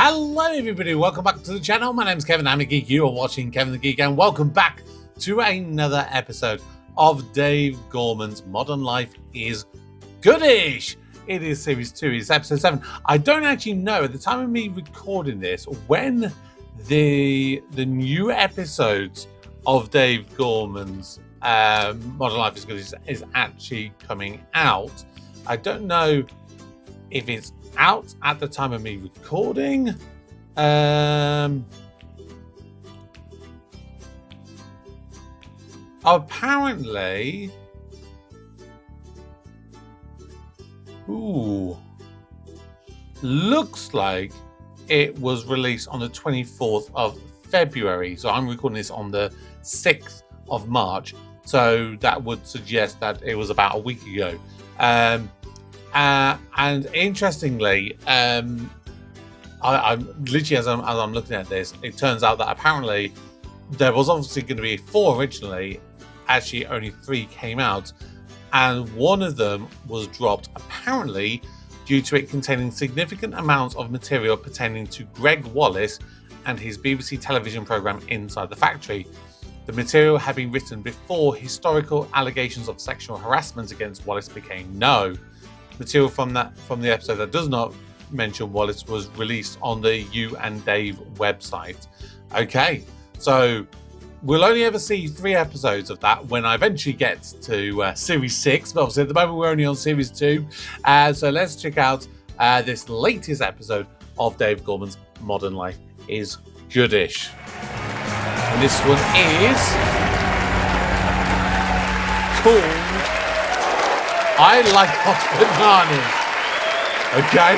Hello everybody, welcome back to the channel. My name's Kevin, I'm the Geek. You are watching Kevin the Geek, and welcome back to another episode of Dave Gorman's Modern Life is Goodish. It is series 2, it's episode 7. I don't actually know at the time of me recording this when the new episodes of Dave Gorman's Modern Life is Goodish is actually coming out. I don't know if it's out at the time of me recording. Apparently, looks like it was released on the 24th of February. So I'm recording this on the 6th of March. So that would suggest that it was about a week ago. And interestingly, I'm literally as I'm looking at this, it turns out that apparently there was obviously going to be 4 originally. Actually, only 3 came out, and one of them was dropped apparently due to it containing significant amounts of material pertaining to Greg Wallace and his BBC television programme Inside the Factory. The material had been written before historical allegations of sexual harassment against Wallace became known. Material from the episode that does not mention Wallace was released on the You and Dave website. Okay, so we'll only ever see 3 episodes of that when I eventually get to series 6, but obviously at the moment we're only on series 2. So let's check out this latest episode of Dave Gorman's Modern Life is Goodish. And this one is called I Like Hot Bananas. Okay?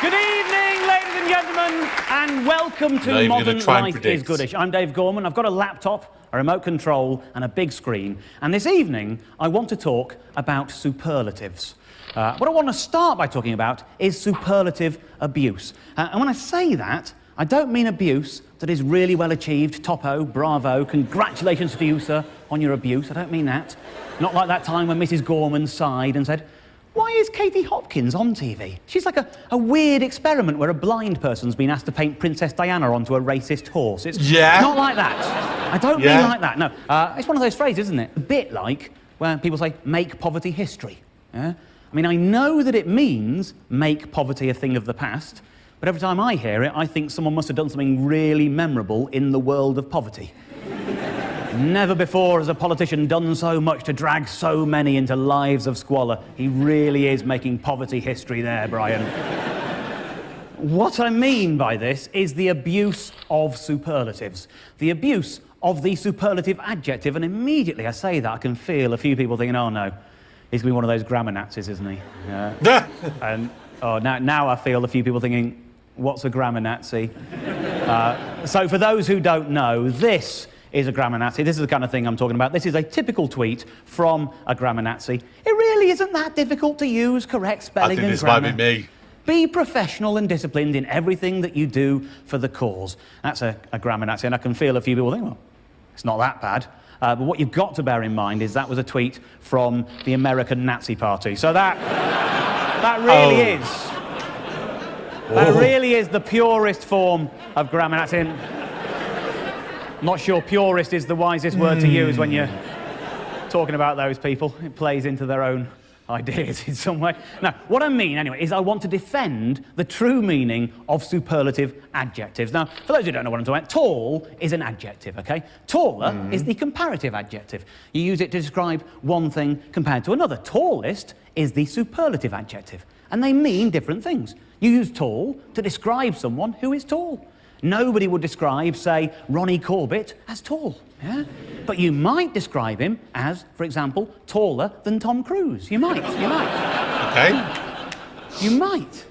Good evening, ladies and gentlemen, and welcome to Modern Life is Goodish. I'm Dave Gorman. I've got a laptop, a remote control, and a big screen. And this evening, I want to talk about superlatives. What I want to start by talking about is superlative abuse. And when I say that, I don't mean abuse that is really well achieved, topo, bravo, congratulations to you, sir, on your abuse. I don't mean that. Not like that time when Mrs. Gorman sighed and said, "Why is Katie Hopkins on TV? She's like a weird experiment where a blind person's been asked to paint Princess Diana onto a racist horse." It's not like that. I don't mean like that, no. It's one of those phrases, isn't it? A bit like where people say, make poverty history. Yeah? I mean, I know that it means make poverty a thing of the past, but every time I hear it, I think someone must have done something really memorable in the world of poverty. Never before has a politician done so much to drag so many into lives of squalor. He really is making poverty history there, Brian. What I mean by this is the abuse of superlatives. The abuse of the superlative adjective, and immediately I say that, I can feel a few people thinking, oh no, he's going to be one of those grammar Nazis, isn't he? And now I feel a few people thinking, what's a grammar Nazi? So for those who don't know, this is a grammar Nazi. This is the kind of thing I'm talking about. This is a typical tweet from a grammar Nazi. It really isn't that difficult to use correct spelling and grammar. I think this might be me. Be professional and disciplined in everything that you do for the cause. That's a grammar Nazi, and I can feel a few people think, well, it's not that bad. But what you've got to bear in mind is that was a tweet from the American Nazi Party. So that really is. That really is the purest form of grammar Nazi. Not sure purist is the wisest word to use when you're talking about those people. It plays into their own ideas in some way. Now, what I mean, anyway, is I want to defend the true meaning of superlative adjectives. Now, for those who don't know what I'm talking about, tall is an adjective, okay? Taller is the comparative adjective. You use it to describe one thing compared to another. Tallest is the superlative adjective, and they mean different things. You use tall to describe someone who is tall. Nobody would describe, say, Ronnie Corbett as tall, yeah? But you might describe him as, for example, taller than Tom Cruise. You might. Okay. You might.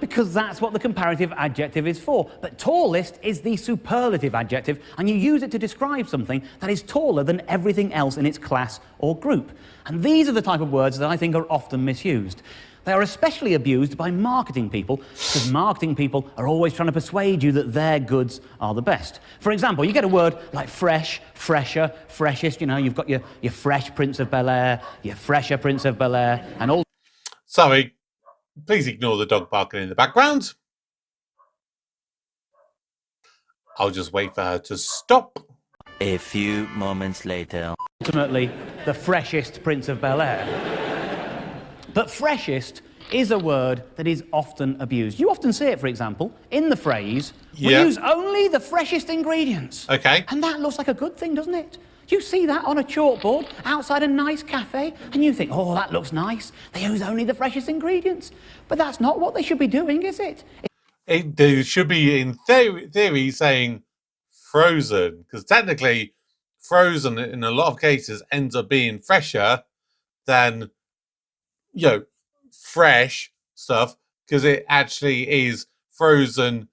Because that's what the comparative adjective is for. But tallest is the superlative adjective, and you use it to describe something that is taller than everything else in its class or group. And these are the type of words that I think are often misused. They are especially abused by marketing people, because marketing people are always trying to persuade you that their goods are the best. For example, you get a word like fresh, fresher, freshest. You know, you've got your fresh Prince of Bel-Air, your fresher Prince of Bel-Air, and all. Sorry, please ignore the dog barking in the background. I'll just wait for her to stop. A few moments later. Ultimately, the freshest Prince of Bel-Air. But freshest is a word that is often abused. You often see it, for example, in the phrase, we use only the freshest ingredients. Okay. And that looks like a good thing, doesn't it? You see that on a chalkboard outside a nice cafe, and you think, oh, that looks nice. They use only the freshest ingredients. But that's not what they should be doing, is it? They should be, in theory, saying frozen, because technically, frozen in a lot of cases ends up being fresher than, fresh stuff, because it actually is frozen,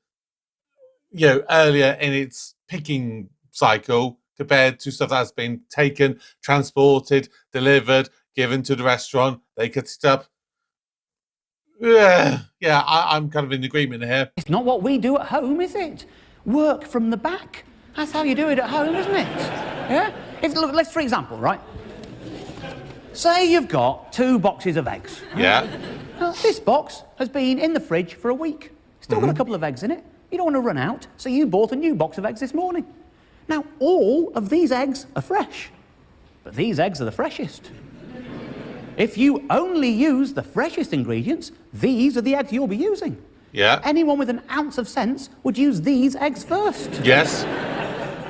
earlier in its picking cycle compared to stuff that's been taken, transported, delivered, given to the restaurant. They cut it up. I'm kind of in agreement here. It's not what we do at home, is it? Work from the back. That's how you do it at home, isn't it? Yeah? Look, let's, for example, right? Say you've got 2 boxes of eggs. Yeah. Now, this box has been in the fridge for a week. Still got a couple of eggs in it. You don't want to run out, so you bought a new box of eggs this morning. Now, all of these eggs are fresh, but these eggs are the freshest. If you only use the freshest ingredients, these are the eggs you'll be using. Yeah. Anyone with an ounce of sense would use these eggs first. Yes.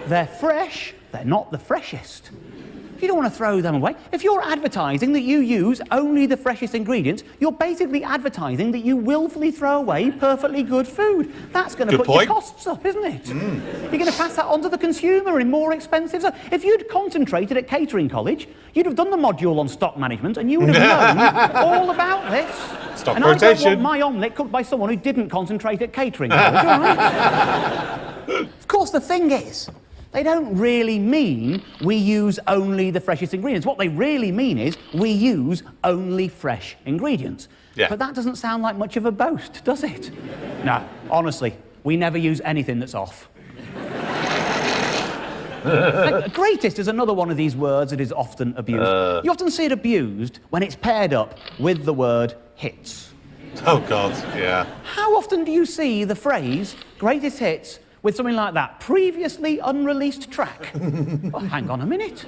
They're fresh, they're not the freshest. You don't want to throw them away. If you're advertising that you use only the freshest ingredients, you're basically advertising that you willfully throw away perfectly good food. That's going to put your costs up, isn't it? You're going to pass that on to the consumer in more expensive stuff. If you'd concentrated at catering college, you'd have done the module on stock management and you would have known all about this. Stock and rotation. I don't want my omelette cooked by someone who didn't concentrate at catering college, all right? Of course, the thing is, they don't really mean we use only the freshest ingredients. What they really mean is we use only fresh ingredients. Yeah. But that doesn't sound like much of a boast, does it? No, honestly, we never use anything that's off. Greatest is another one of these words that is often abused. You often see it abused when it's paired up with the word hits. Oh, God, yeah. How often do you see the phrase greatest hits with something like that, previously unreleased track? Oh, hang on a minute.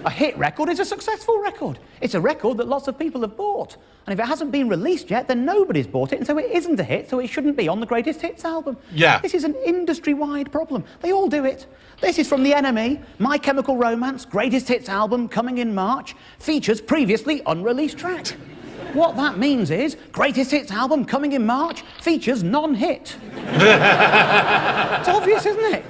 A hit record is a successful record. It's a record that lots of people have bought. And if it hasn't been released yet, then nobody's bought it, and so it isn't a hit, so it shouldn't be on the greatest hits album. Yeah. This is an industry-wide problem. They all do it. This is from The NME. My Chemical Romance, greatest hits album coming in March, features previously unreleased track. What that means is, greatest hits album coming in March features non-hit. It's obvious, isn't it?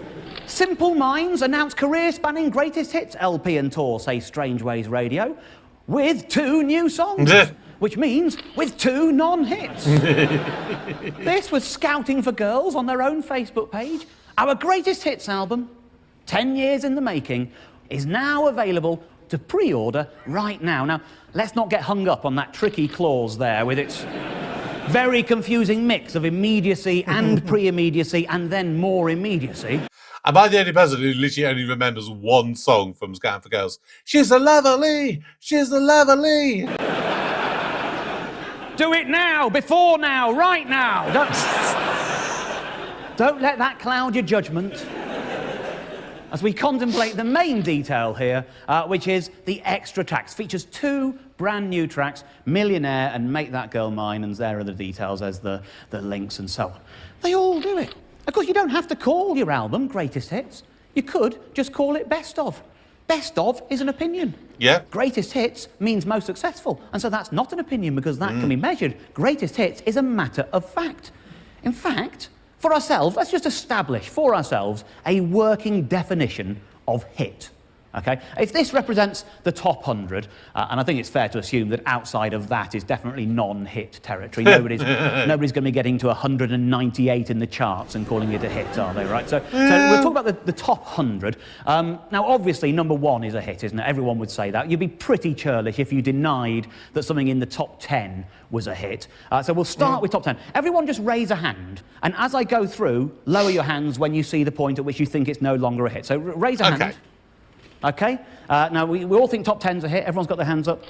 Simple Minds announce career-spanning greatest hits LP and tour, say Strange Ways Radio, with 2 new songs, which means with 2 non-hits. This was scouting for girls on their own Facebook page. Our greatest hits album, 10 years in the making, is now available to pre-order right now. Now, let's not get hung up on that tricky clause there with its very confusing mix of immediacy and pre-immediacy and then more immediacy. Am I the only person who literally only remembers one song from Scouting for Girls? She's a lovely, she's a lovely. Do it now, before now, right now. Don't let that cloud your judgment as we contemplate the main detail here, which is the extra tracks. Features 2 brand new tracks, Millionaire and Make That Girl Mine, and there are the details as the links and so on. They all do it. Of course, you don't have to call your album Greatest Hits. You could just call it Best Of. Best Of is an opinion. Yeah. Greatest Hits means most successful, and so that's not an opinion because that can be measured. Greatest Hits is a matter of fact. In fact, for ourselves, let's just establish for ourselves a working definition of hit. Okay? If this represents the top 100, and I think it's fair to assume that outside of that is definitely non-hit territory. Nobody's going to be getting to 198 in the charts and calling it a hit, are they, right? So we'll talk about the top 100. Now, obviously, number 1 is a hit, isn't it? Everyone would say that. You'd be pretty churlish if you denied that something in the top 10 was a hit. So we'll start with top 10. Everyone just raise a hand, and as I go through, lower your hands when you see the point at which you think it's no longer a hit. So raise a hand. Okay? Now, we all think top 10's a hit. Everyone's got their hands up.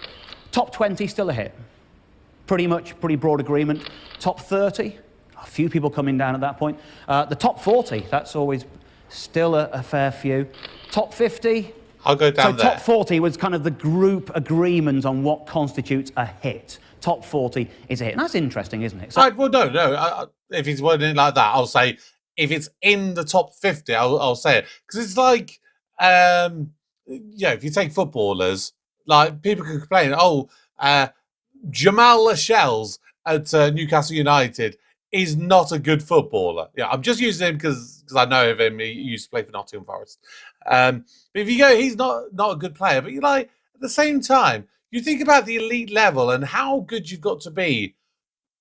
Top 20, still a hit. Pretty broad agreement. Top 30, a few people coming down at that point. The top 40, that's always Still a fair few. Top 50? I'll go down there. So top 40 was kind of the group agreement on what constitutes a hit. Top 40 is a hit. And that's interesting, isn't it? So, Well, no. If he's wording it like that, I'll say if it's in the top 50, I'll say it. Because it's like, if you take footballers, like people can complain, Jamal Lascelles at Newcastle United is not a good footballer. Yeah, I'm just using him because I know of him. He used to play for Nottingham Forest. But if you go, he's not a good player. But you're like, at the same time, you think about the elite level and how good you've got to be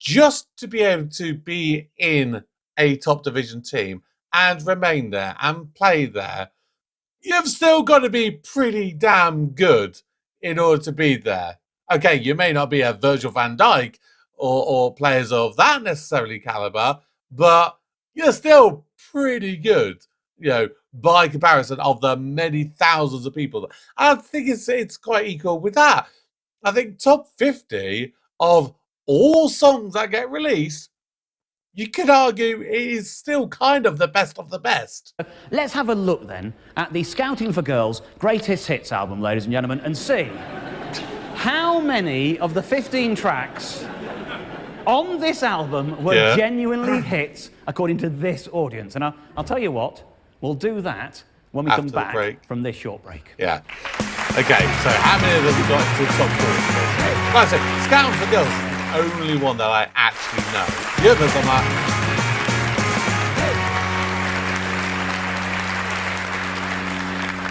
just to be able to be in a top division team and remain there and play there. You've still got to be pretty damn good in order to be there. Okay, you may not be a Virgil van Dijk or players of that necessarily caliber, but you're still pretty good, by comparison of the many thousands of people. I think it's quite equal with that. I think top 50 of all songs that get released, you could argue it is still kind of the best of the best. Let's have a look then at the Scouting for Girls Greatest Hits album, ladies and gentlemen, and see how many of the 15 tracks on this album were genuinely hits according to this audience. And I'll tell you what, we'll do that when we come back from this short break. Yeah. Okay, so how many of them we got into the top 40? Like I said, Scouting for Girls is the only one that I actually know. The others I'm like...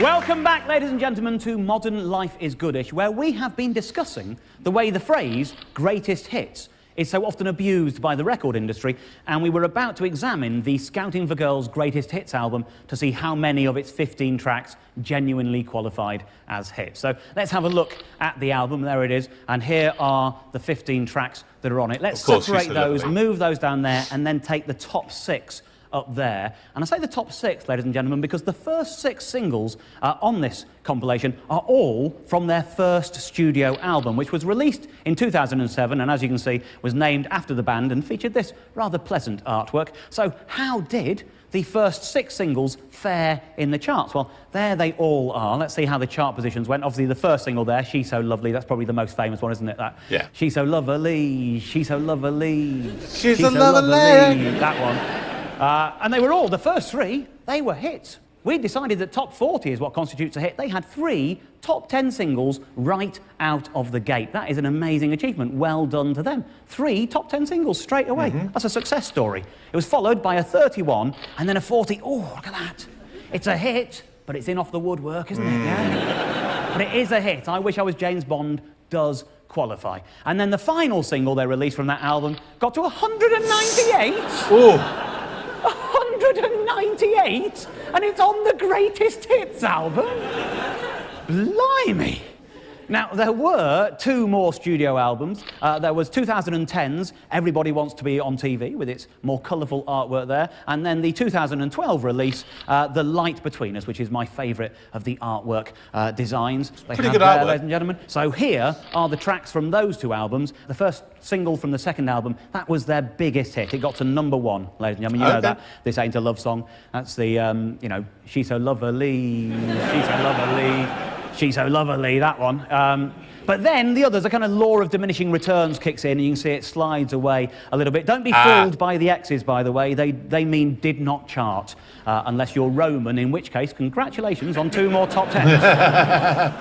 Welcome back, ladies and gentlemen, to Modern Life is Goodish, where we have been discussing the way the phrase greatest hits is so often abused by the record industry, and we were about to examine the Scouting for Girls Greatest Hits album to see how many of its 15 tracks genuinely qualified as hits. So let's have a look at the album. There it is, and here are the 15 tracks that are on it. Let's separate those, move those down there, and then take the top 6 up there. And I say the top 6, ladies and gentlemen, because the first 6 singles on this compilation are all from their first studio album, which was released in 2007, and as you can see, was named after the band and featured this rather pleasant artwork. So how did the first 6 singles fare in the charts? Well, there they all are. Let's see how the chart positions went. Obviously, the first single there, She's So Lovely, that's probably the most famous one, isn't it? That? Yeah. She's so lovely, she's so lovely, she's so lovely. That one. And they were all, the first 3, they were hits. We decided that top 40 is what constitutes a hit. They had 3 top 10 singles right out of the gate. That is an amazing achievement. Well done to them. 3 top 10 singles straight away. That's a success story. It was followed by a 31 and then a 40. Oh, look at that. It's a hit, but it's in off the woodwork, isn't it? Yeah. But it is a hit. I Wish I Was James Bond does qualify. And then the final single they released from that album got to 198. Oh. 198, and it's on the Greatest Hits album? Blimey. Now, there were 2 more studio albums. There was 2010's Everybody Wants to Be on TV, with its more colourful artwork there, and then the 2012 release, The Light Between Us, which is my favourite of the artwork designs. Pretty good artwork, ladies and gentlemen. So here are the tracks from those 2 albums. The first single from the second album, that was their biggest hit. It got to number 1, ladies and gentlemen. You know that. This Ain't a Love Song. That's the, She's So Lovely, She's So Lovely. She's So Lovely, that one. But then the others, the kind of law of diminishing returns kicks in, and you can see it slides away a little bit. Don't be fooled by the X's, by the way. They mean did not chart, unless you're Roman, in which case, congratulations on 2 more top 10s.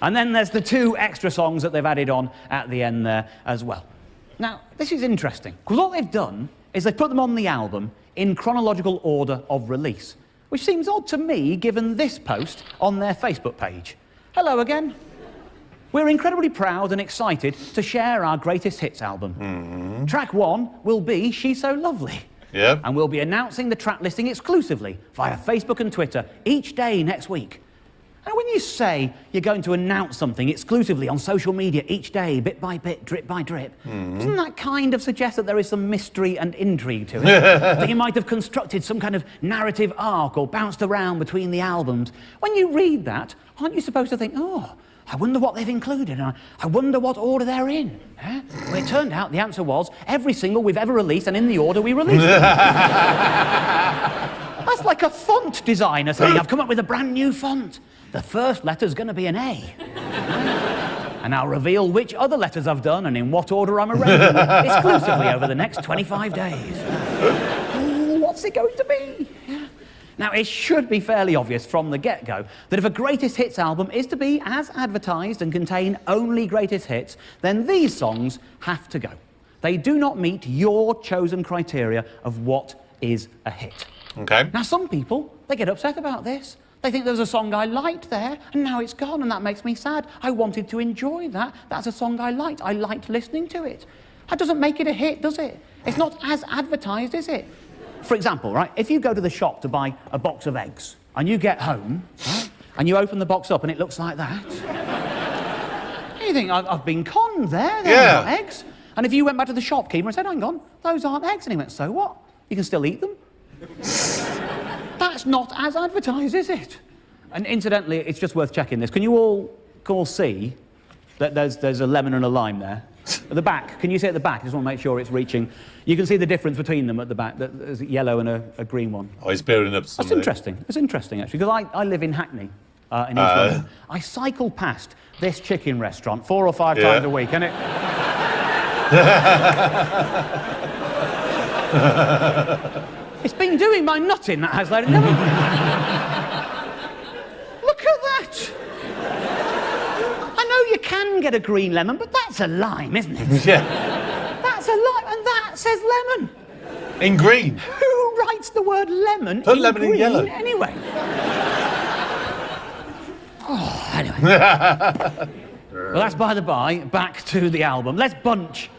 And then there's the 2 extra songs that they've added on at the end there as well. Now, this is interesting, because what they've done is they've put them on the album in chronological order of release, which seems odd to me, given this post on their Facebook page. Hello again. We're incredibly proud and excited to share our greatest hits album. Track 1 will be She's So Lovely. Yep. And we'll be announcing the track listing exclusively via Facebook and Twitter each day next week. Now, when you say you're going to announce something exclusively on social media each day, bit by bit, drip by drip, doesn't that kind of suggest that there is some mystery and intrigue to it? That you might have constructed some kind of narrative arc or bounced around between the albums? When you read that, aren't you supposed to think, oh, I wonder what they've included, and I wonder what order they're in? Eh? Well, it turned out the answer was every single we've ever released and in the order we released them. I That's like a font designer saying, I've come up with a brand new font. The first letter's going to be an A. And I'll reveal which other letters I've done and in what order I'm arranging them exclusively over the next 25 days. Ooh, what's it going to be? Now, it should be fairly obvious from the get-go that if a greatest hits album is to be as advertised and contain only greatest hits, then these songs have to go. They do not meet your chosen criteria of what is a hit. Okay. Now, some people, they get upset about this. They think there's a song I liked there, and now it's gone, and that makes me sad. I wanted to enjoy that. That's a song I liked. I liked listening to it. That doesn't make it a hit, does it? It's not as advertised, is it? For example, right, if you go to the shop to buy a box of eggs, and you get home, and you open the box up, and it looks like that, you think, I've been conned there. They're not eggs. And if you went back to the shopkeeper and said, hang on, those aren't eggs, and he went, so what? You can still eat them. That's not as advertised, is it? And incidentally, it's just worth checking this. Can you all see that there's a lemon and a lime there? At the back, can you see at the back? I just want to make sure it's reaching. You can see the difference between them at the back. There's a yellow and a green one. Oh, he's building up something. That's interesting. It's interesting, actually, because I live in Hackney, in East London. I cycle past this chicken restaurant 4 or 5 times a week, and it... It's been doing my nutting, that has, though. Look at that! I know you can get a green lemon, but that's a lime, isn't it? Yeah. That's a lime, and that says lemon. In green. Who writes the word lemon Put in lemon green in yellow. Anyway. Oh, anyway. Well, that's by the by. Back to the album. Let's bunch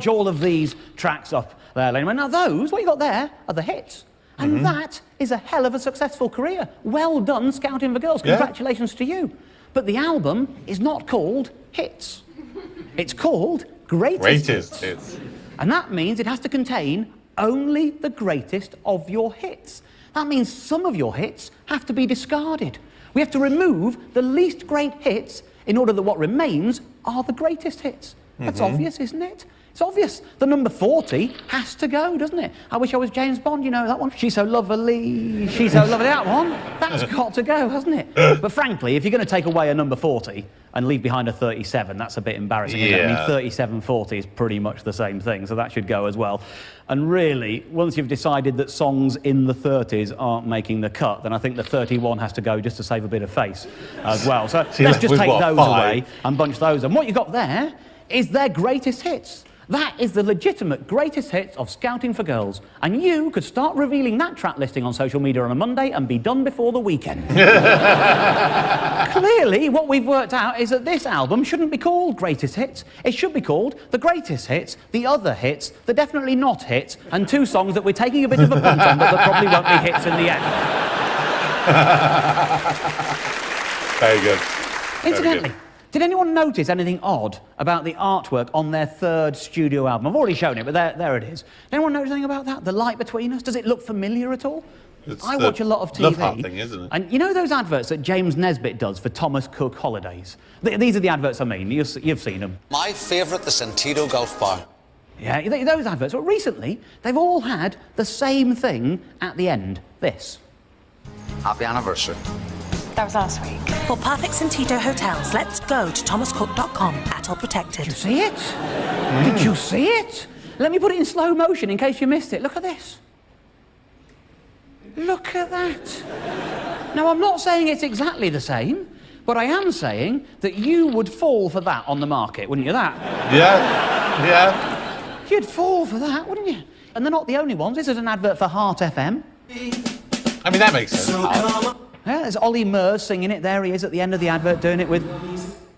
all of these tracks up there, Lane. Now those, what you got there, are the hits. And that is a hell of a successful career. Well done, Scouting for Girls. Congratulations to you. But the album is not called Hits. It's called Greatest Hits. And that means it has to contain only the greatest of your hits. That means some of your hits have to be discarded. We have to remove the least great hits in order that what remains are the greatest hits. That's obvious, isn't it? It's obvious. The number 40 has to go, doesn't it? I wish I was James Bond, you know, that one. She's so lovely, she's so lovely, that one. That's got to go, hasn't it? But frankly, if you're going to take away a number 40 and leave behind a 37, that's a bit embarrassing. Isn't it? I mean, 37, 40 is pretty much the same thing, so that should go as well. And really, once you've decided that songs in the 30s aren't making the cut, then I think the 31 has to go just to save a bit of face as well. So let's just take those away and bunch those. And what you got there is their greatest hits. That is the legitimate greatest hits of Scouting for Girls. And you could start revealing that track listing on social media on a Monday and be done before the weekend. Clearly, what we've worked out is that this album shouldn't be called Greatest Hits. It should be called The Greatest Hits, The Other Hits, The Definitely Not Hits, and 2 songs that we're taking a bit of a punt on, but that probably won't be hits in the end. Very good. Incidentally, did anyone notice anything odd about the artwork on their 3rd studio album? I've already shown it, but there it is. Did anyone notice anything about that? The light between us? Does it look familiar at all? I watch a lot of TV. Love Heart thing, isn't it? And you know those adverts that James Nesbitt does for Thomas Cook Holidays? These are the adverts I mean. You've seen them. My favourite, the Sentido Golf Bar. Yeah, those adverts. But recently, they've all had the same thing at the end. This. Happy anniversary. That was last week. For perfect Sentido hotels, let's go to thomascook.com at all protected. Did you see it? Did you see it? Let me put it in slow motion in case you missed it. Look at this. Look at that. Now, I'm not saying it's exactly the same, but I am saying that you would fall for that on the market, wouldn't you, that? Yeah. You'd fall for that, wouldn't you? And they're not the only ones. This is an advert for Heart FM. I mean, that makes sense. Yeah, there's Ollie Murs singing it. There he is at the end of the advert doing it with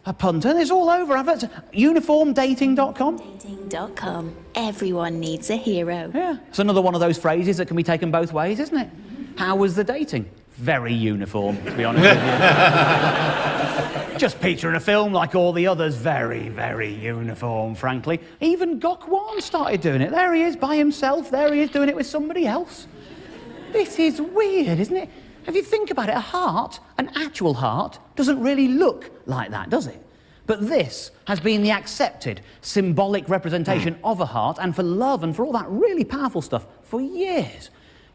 a punter. It's all over adverts. Uniformdating.com. Dating.com. Everyone needs a hero. Yeah, it's another one of those phrases that can be taken both ways, isn't it? How was the dating? Very uniform, to be honest with you. Just Peter in a film like all the others. Very, very uniform, frankly. Even Gok Wan started doing it. There he is by himself. There he is doing it with somebody else. This is weird, isn't it? If you think about it, a heart, an actual heart, doesn't really look like that, does it? But this has been the accepted symbolic representation of a heart and for love and for all that really powerful stuff for years.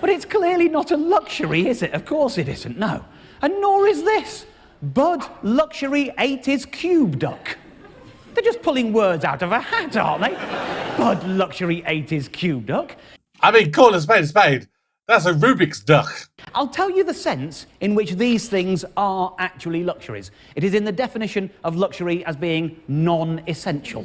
But it's clearly not a luxury, is it? Of course it isn't, no. And nor is this. Bud Luxury ate his cube duck. They're just pulling words out of a hat, aren't they? Bud Luxury ate his cube duck. I mean, call a spade a spade. That's a Rubik's duck. I'll tell you the sense in which these things are actually luxuries. It is in the definition of luxury as being non-essential.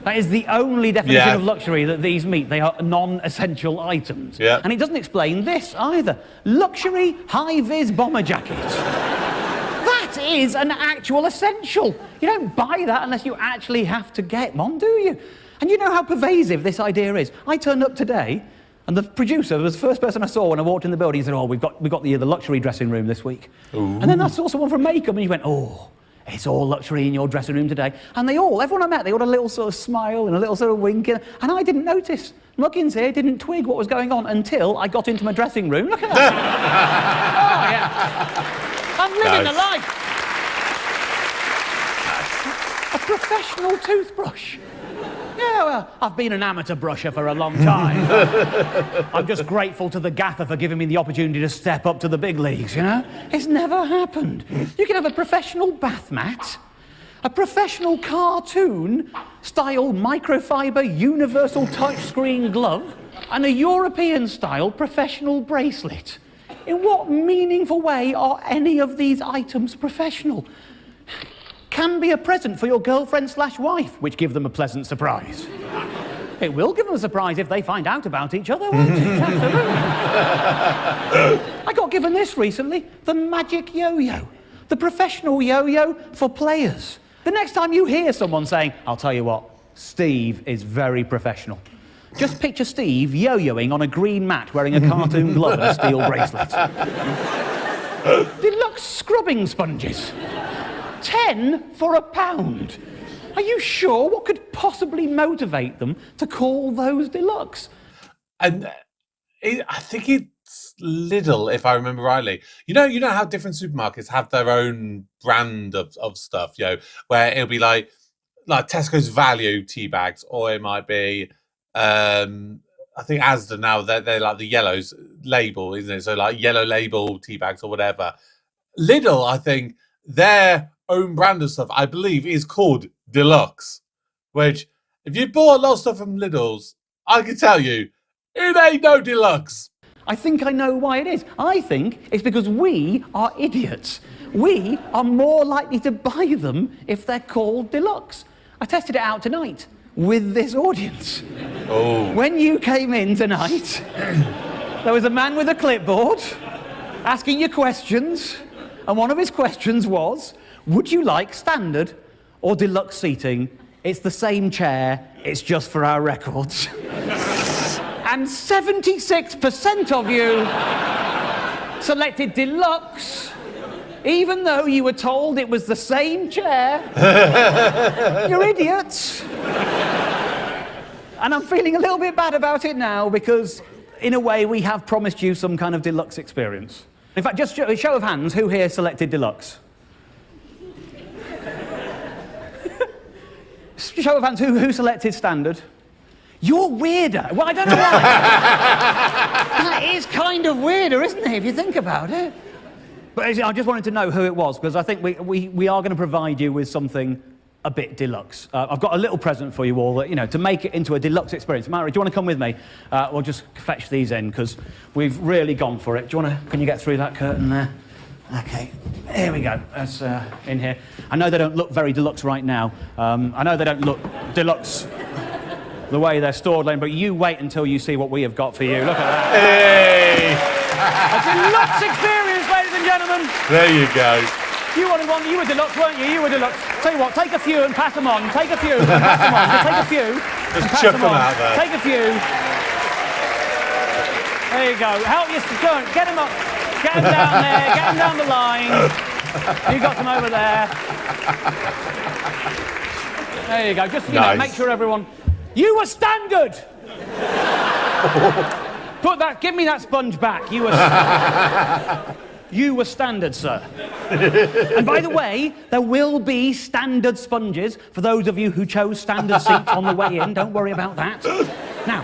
That is the only definition of luxury that these meet. They are non-essential items. Yeah. And it doesn't explain this either. Luxury high-vis bomber jacket. That is an actual essential. You don't buy that unless you actually have to get one, do you? And you know how pervasive this idea is. I turned up today, and the producer was the first person I saw when I walked in the building. He said, "Oh, we've got the luxury dressing room this week." Ooh. And then I saw someone from makeup, and he went, "Oh, it's all luxury in your dressing room today." And everyone I met, they got a little sort of smile and a little sort of wink, and I didn't notice. Muggins here didn't twig what was going on until I got into my dressing room. Look at that. Oh, yeah. I'm living the life. A professional toothbrush. Yeah, well, I've been an amateur brusher for a long time. I'm just grateful to the gaffer for giving me the opportunity to step up to the big leagues, you know? It's never happened. You can have a professional bath mat, a professional cartoon-style microfiber universal touchscreen glove, and a European-style professional bracelet. In what meaningful way are any of these items professional? Can be a present for your girlfriend/wife, which give them a pleasant surprise. It will give them a surprise if they find out about each other, won't it? Absolutely. I got given this recently, the magic yo-yo. The professional yo-yo for players. The next time you hear someone saying, "I'll tell you what, Steve is very professional," just picture Steve yo-yoing on a green mat wearing a cartoon glove and a steel bracelet. Deluxe scrubbing sponges. 10 for £1. Are you sure? What could possibly motivate them to call those deluxe? And I think it's Lidl, if I remember rightly. You know how different supermarkets have their own brand of stuff, where it'll be like Tesco's value tea bags, or it might be I think Asda now they're like the yellows label, isn't it? So like yellow label tea bags or whatever. Lidl, I think their own brand of stuff, I believe, is called Deluxe, which if you bought a lot of stuff from Lidl's, I can tell you, it ain't no Deluxe. I think I know why it is. I think it's because we are idiots. We are more likely to buy them if they're called Deluxe. I tested it out tonight with this audience. Oh. When you came in tonight, there was a man with a clipboard asking you questions, and one of his questions was, would you like standard or deluxe seating? It's the same chair, it's just for our records. And 76% of you selected deluxe, even though you were told it was the same chair. You're idiots. And I'm feeling a little bit bad about it now because, in a way, we have promised you some kind of deluxe experience. In fact, just a show of hands, who here selected deluxe? Show of hands, who selected standard? You're weirder. Well, I don't know why. That is kind of weirder, isn't it, if you think about it? But I just wanted to know who it was, because I think we are going to provide you with something a bit deluxe. I've got a little present for you all, that, to make it into a deluxe experience. Mary, do you want to come with me? We'll just fetch these in, because we've really gone for it. Can you get through that curtain there? Okay, here we go. That's in here. I know they don't look very deluxe right now. I know they don't look deluxe the way they're stored, but you wait until you see what we have got for you. Look at that. Hey! A deluxe experience, ladies and gentlemen. There you go. You wanted one, you were deluxe, weren't you? You were deluxe. Tell you what, take a few and pass them on. Take a few and pass them on. Take a few and pass chuck them them on. out there. Take a few. There you go. Help you to go. Get them up. Get them down there. Get them down the line. You got them over there. There you go. Just, nice. Make sure everyone... You were standard! Give me that sponge back. You were standard, sir. And by the way, there will be standard sponges for those of you who chose standard seats on the way in. Don't worry about that. Now,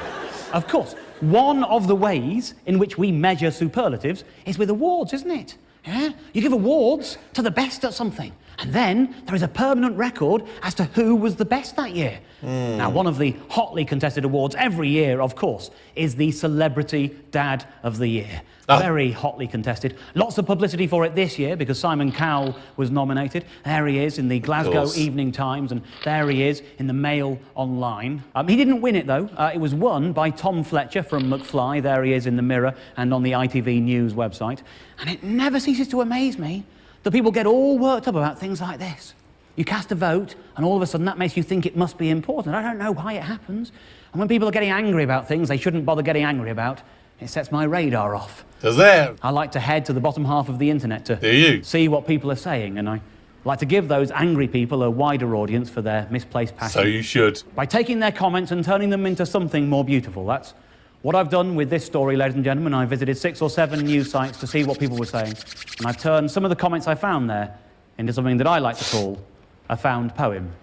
of course, One of the ways in which we measure superlatives is with awards, isn't it? Yeah? You give awards to the best at something, and then there is a permanent record as to who was the best that year. Now, one of the hotly contested awards every year, of course, is the Celebrity Dad of the Year. Very hotly contested. Lots of publicity for it this year because Simon Cowell was nominated. There he is in the Glasgow Evening Times, and there he is in the Mail Online. He didn't win it, though. It was won by Tom Fletcher from McFly. There he is in the Mirror and on the ITV News website. And it never ceases to amaze me that people get all worked up about things like this. You cast a vote, and all of a sudden that makes you think it must be important. I don't know why it happens. And when people are getting angry about things they shouldn't bother getting angry about, it sets my radar off. Does it? I like to head to the bottom half of the internet to see what people are saying, and I like to give those angry people a wider audience for their misplaced passion. So you should. By taking their comments and turning them into something more beautiful. That's what I've done with this story, ladies and gentlemen. I visited 6 or 7 news sites to see what people were saying, and I've turned some of the comments I found there into something that I like to call a found poem,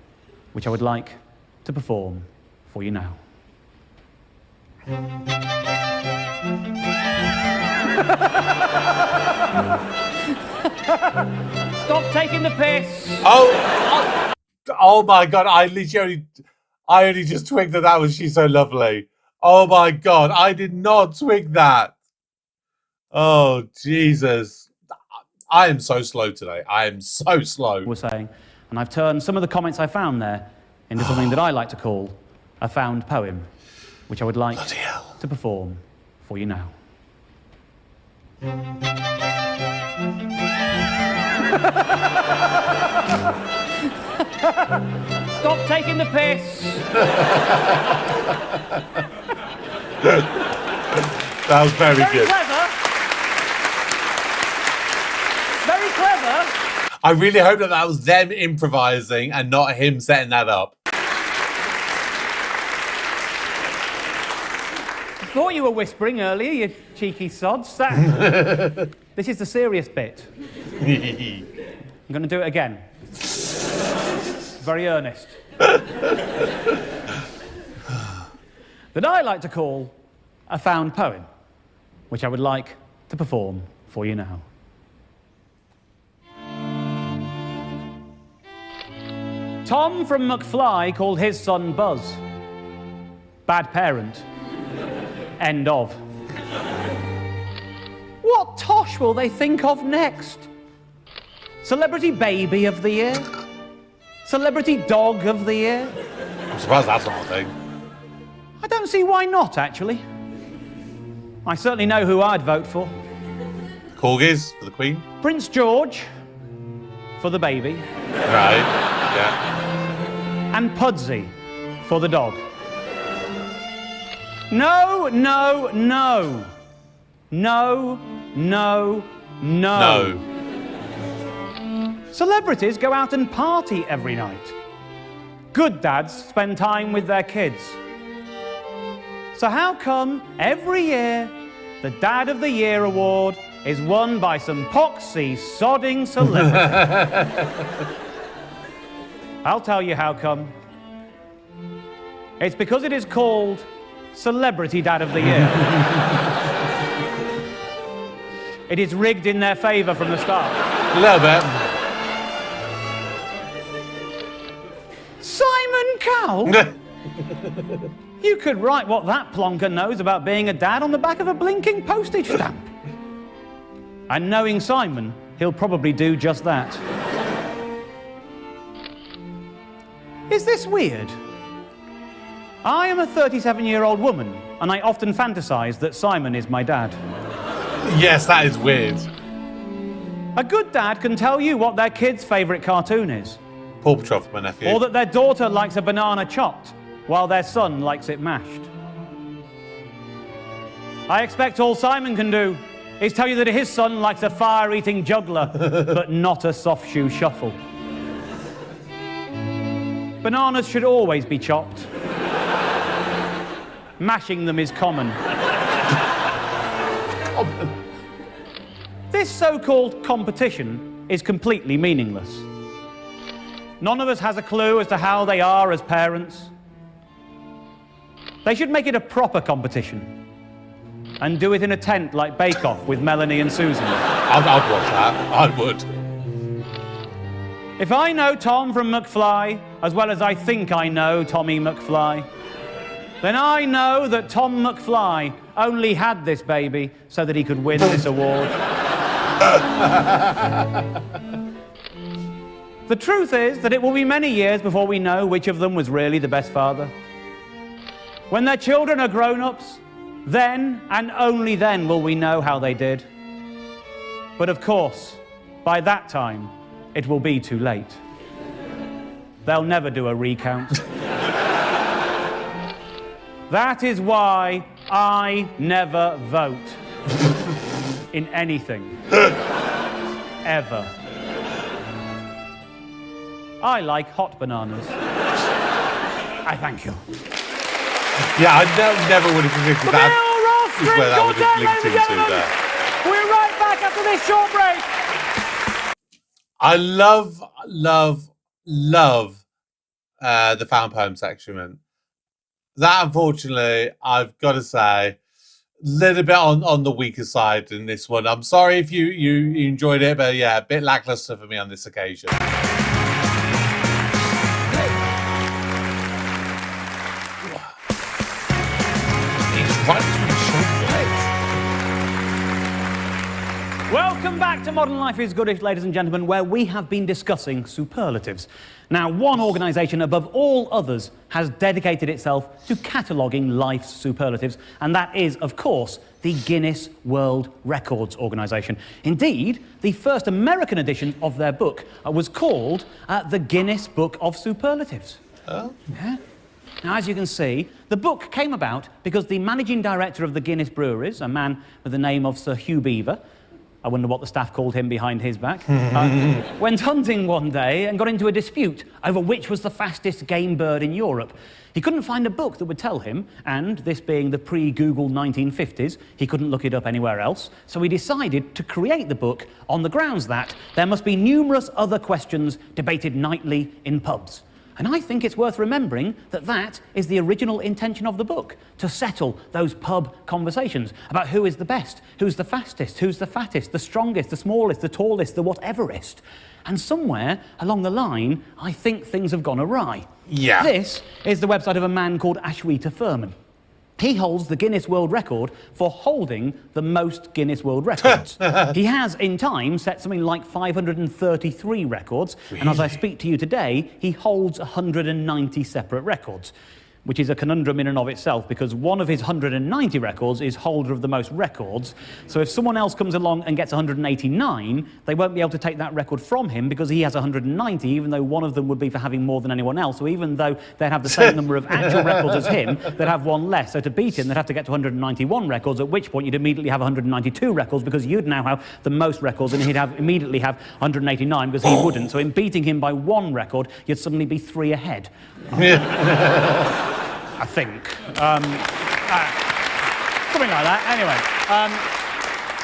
which I would like to perform for you now. Stop taking the piss. Oh my God! I only just twigged that was She's So Lovely. Oh my God! I did not twig that. Oh Jesus! I am so slow today. I am so slow. We're saying, and I've turned some of the comments I found there into something that I like to call a found poem, which I would like to perform for you now. Stop taking the piss. That was very good. Clever. Very clever. I really hope that was them improvising and not him setting that up. I thought you were whispering earlier, you cheeky sods. This is the serious bit. I'm going to do it again. Very earnest. That I like to call a found poem, which I would like to perform for you now. Tom from McFly called his son Buzz. Bad parent. End of. What tosh will they think of next? Celebrity baby of the year? Celebrity dog of the year? I'm surprised that's not a thing. I don't see why not, actually. I certainly know who I'd vote for. Corgis for the Queen? Prince George for the baby. Right, yeah. And Pudsey for the dog. No, no, no. No, no, no. No. Celebrities go out and party every night. Good dads spend time with their kids. So how come every year the Dad of the Year award is won by some poxy sodding celebrity? I'll tell you how come. It's because it is called Celebrity Dad of the Year. It is rigged in their favour from the start. A little bit. Simon Cowell? You could write what that plonker knows about being a dad on the back of a blinking postage stamp. And knowing Simon, he'll probably do just that. Is this weird? I am a 37-year-old woman, and I often fantasize that Simon is my dad. Yes, that is weird. A good dad can tell you what their kid's favourite cartoon is. Paw Patrol for my nephew. Or that their daughter likes a banana chopped, while their son likes it mashed. I expect all Simon can do is tell you that his son likes a fire-eating juggler, but not a soft shoe shuffle. Bananas should always be chopped. Mashing them is common. This so-called competition is completely meaningless. None of us has a clue as to how they are as parents. They should make it a proper competition, and do it in a tent like Bake Off with Melanie and Susan? I'd watch that. I would. If I know Tom from McFly as well as I think I know Tommy McFly, then I know that Tom McFly only had this baby so that he could win this award. The truth is that it will be many years before we know which of them was really the best father. When their children are grown-ups, then and only then will we know how they did. But of course, by that time, it will be too late. They'll never do a recount. That is why I never vote in anything. Ever. I like hot bananas. I thank you. Yeah, I never would have predicted that. Is where that would have linked into there. We're right back after this short break. I love the found poem section. That, unfortunately, I've got to say, a little bit on the weaker side in this one. I'm sorry if you enjoyed it, but yeah, a bit lackluster for me on this occasion. Right between the shoulder blades. Welcome back to Modern Life is Goodish, ladies and gentlemen, where we have been discussing superlatives. Now, one organisation above all others has dedicated itself to cataloguing life's superlatives, and that is, of course, the Guinness World Records organisation. Indeed, the first American edition of their book was called the Guinness Book of Superlatives. Oh? Yeah. Now, as you can see, the book came about because the managing director of the Guinness breweries, a man with the name of Sir Hugh Beaver, I wonder what the staff called him behind his back, went hunting one day and got into a dispute over which was the fastest game bird in Europe. He couldn't find a book that would tell him, and this being the pre-Google 1950s, he couldn't look it up anywhere else, so he decided to create the book on the grounds that there must be numerous other questions debated nightly in pubs. And I think it's worth remembering that that is the original intention of the book, to settle those pub conversations about who is the best, who's the fastest, who's the fattest, the strongest, the smallest, the tallest, the whateverest. And somewhere along the line, I think things have gone awry. Yeah. This is the website of a man called Ashwita Furman. He holds the Guinness World Record for holding the most Guinness World Records. He has, in time, set something like 533 records, and as I speak to you today, he holds 190 separate records, which is a conundrum in and of itself, because one of his 190 records is holder of the most records. So if someone else comes along and gets 189, they won't be able to take that record from him because he has 190, even though one of them would be for having more than anyone else. So even though they'd have the same number of actual records as him, they'd have one less. So to beat him, they'd have to get to 191 records, at which point you'd immediately have 192 records because you'd now have the most records, and he'd immediately have 189 because he wouldn't. So in beating him by one record, you'd suddenly be 3 ahead. I think. Something like that. Anyway.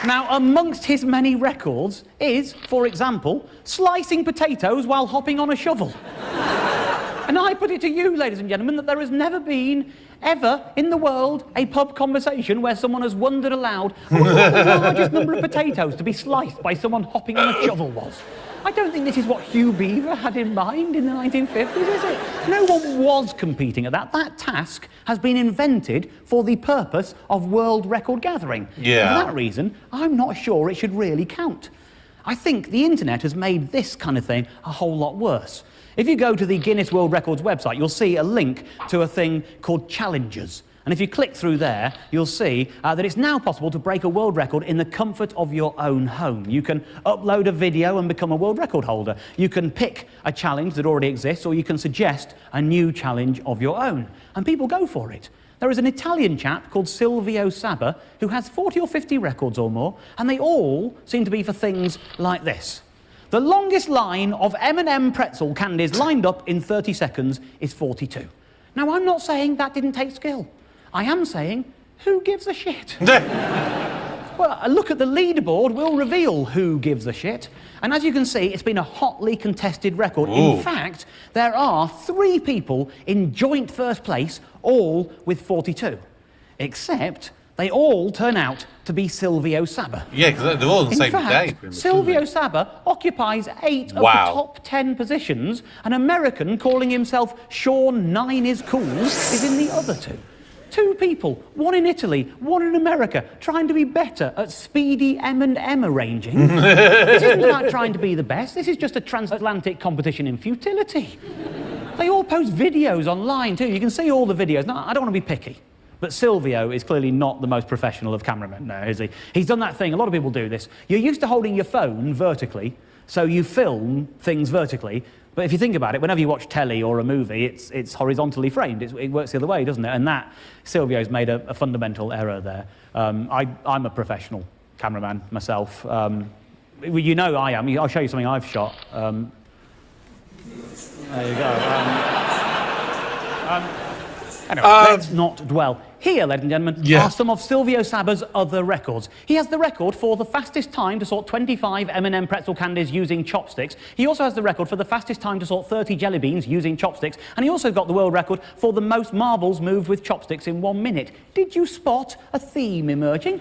Now, amongst his many records is, for example, slicing potatoes while hopping on a shovel. And I put it to you, ladies and gentlemen, that there has never been, ever, in the world, a pub conversation where someone has wondered aloud, I wonder what the largest number of potatoes to be sliced by someone hopping on a shovel was. I don't think this is what Hugh Beaver had in mind in the 1950s, is it? No one was competing at that. That task has been invented for the purpose of world record gathering. Yeah. For that reason, I'm not sure it should really count. I think the internet has made this kind of thing a whole lot worse. If you go to the Guinness World Records website, you'll see a link to a thing called Challenges. And if you click through there, you'll see that it's now possible to break a world record in the comfort of your own home. You can upload a video and become a world record holder. You can pick a challenge that already exists, or you can suggest a new challenge of your own. And people go for it. There is an Italian chap called Silvio Saba who has 40 or 50 records or more, and they all seem to be for things like this. The longest line of M&M pretzel candies lined up in 30 seconds is 42. Now, I'm not saying that didn't take skill. I am saying, who gives a shit? Well, a look at the leaderboard will reveal who gives a shit. And as you can see, it's been a hotly contested record. Ooh. In fact, there are 3 people in joint first place, all with 42. Except they all turn out to be Silvio Saba. Yeah, because they're all on the same fact, day. Pretty much, Silvio Saba occupies 8 of the top 10 positions. An American calling himself Sean 9 is cool is in the other 2. 2 people, one in Italy, one in America, trying to be better at speedy M&M arranging. This isn't about trying to be the best. This is just a transatlantic competition in futility. They all post videos online too. You can see all the videos. Now, I don't want to be picky, but Silvio is clearly not the most professional of cameramen now, is he? He's done that thing. A lot of people do this. You're used to holding your phone vertically, so you film things vertically. But if you think about it, whenever you watch telly or a movie, it's horizontally framed. It works the other way, doesn't it? And that, Silvio's made a fundamental error there. I'm a professional cameraman myself. You know I am. I'll show you something I've shot. There you go. Anyway, let's not dwell. Here, ladies and gentlemen, are some of Silvio Saba's other records. He has the record for the fastest time to sort 25 M&M pretzel candies using chopsticks. He also has the record for the fastest time to sort 30 jelly beans using chopsticks. And he also got the world record for the most marbles moved with chopsticks in 1 minute. Did you spot a theme emerging?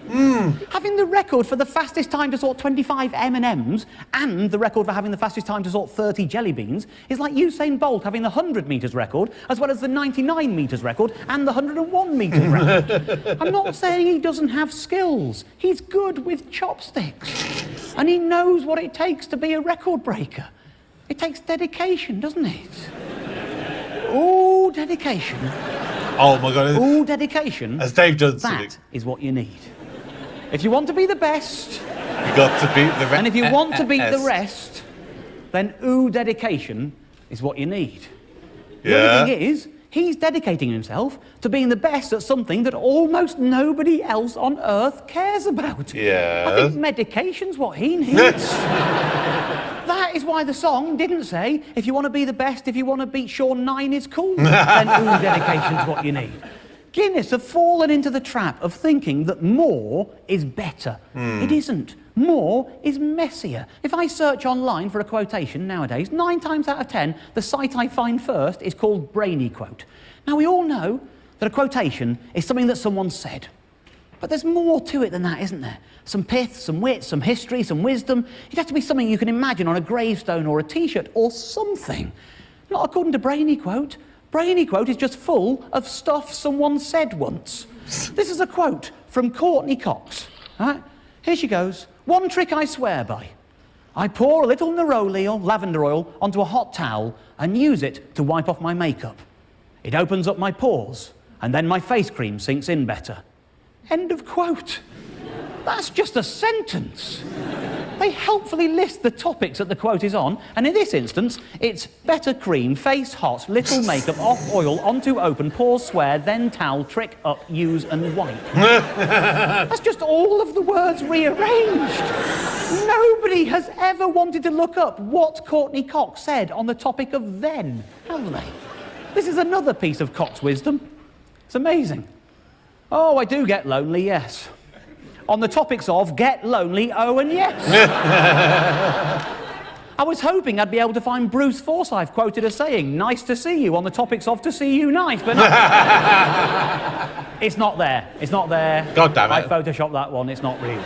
Having the record for the fastest time to sort 25 M&Ms and the record for having the fastest time to sort 30 jelly beans is like Usain Bolt having the 100 metres record, as well as the 99 metres record and the 101 metres record. I'm not saying he doesn't have skills. He's good with chopsticks. And he knows what it takes to be a record breaker. It takes dedication, doesn't it? Ooh, dedication. Oh my God. Ooh, dedication. As Dave Johnson. That is what you need. If you want to be the best, you got to beat the rest. And if you want to beat the rest, then ooh, dedication is what you need. The only thing is, he's dedicating himself to being the best at something that almost nobody else on Earth cares about. I think medication's what he needs. That is why the song didn't say, if you want to be the best, if you want to beat Sean 9 is cool, then ooh, dedication's what you need. Guinness have fallen into the trap of thinking that more is better. It isn't. More is messier. If I search online for a quotation nowadays, 9 times out of 10, the site I find first is called Brainy Quote. Now, we all know that a quotation is something that someone said. But there's more to it than that, isn't there? Some pith, some wit, some history, some wisdom. It has to be something you can imagine on a gravestone or a T-shirt or something. Not according to Brainy Quote. Brainy Quote is just full of stuff someone said once. This is a quote from Courtney Cox. Right? Here she goes. One trick I swear by. I pour a little neroli or lavender oil onto a hot towel and use it to wipe off my makeup. It opens up my pores, and then my face cream sinks in better. End of quote. That's just a sentence. They helpfully list the topics that the quote is on, and in this instance, it's better cream, face hot, little makeup, off oil, onto open, pores swear, then towel, trick up, use and wipe. That's just all of the words rearranged. Nobody has ever wanted to look up what Courtney Cox said on the topic of then, have they? This is another piece of Cox wisdom. It's amazing. Oh, I do get lonely, yes. On the topics of get lonely, oh and yes. I was hoping I'd be able to find Bruce Forsyth quoted as saying, nice to see you, on the topics of to see you nice, but no. It's not there. It's not there. God damn it. I photoshopped that one. It's not real.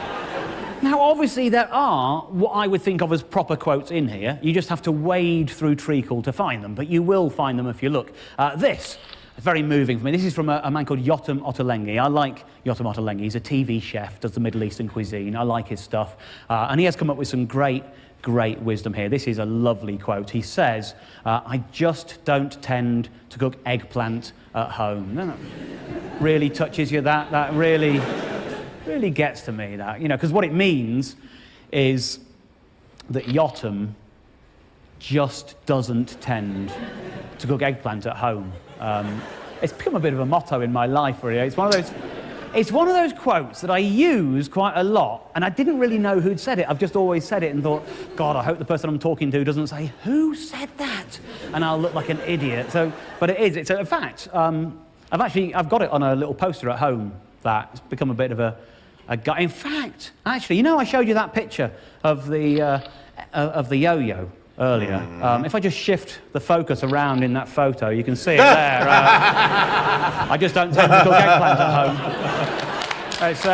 Now, obviously, there are what I would think of as proper quotes in here. You just have to wade through treacle to find them, but you will find them if you look. This is very moving for me. This is from a man called Yotam Ottolenghi. I like Yotam Ottolenghi. He's a TV chef, does the Middle Eastern cuisine. I like his stuff. And he has come up with some great wisdom here. This is a lovely quote. He says, I just don't tend to cook eggplant at home. That really touches you, that really gets to me, that, you know, because what it means is that Yotam just doesn't tend to cook eggplant at home. It's become a bit of a motto in my life, really. It's one of those quotes that I use quite a lot, and I didn't really know who'd said it. I've just always said it and thought, God, I hope the person I'm talking to doesn't say, who said that? And I'll look like an idiot. But it is. It's a fact. I've got it on a little poster at home that's become a bit of a guy. In fact, actually, you know, I showed you that picture of the yo-yo earlier. If I just shift the focus around in that photo, you can see it there. I just don't tend to cook eggplant at home. It's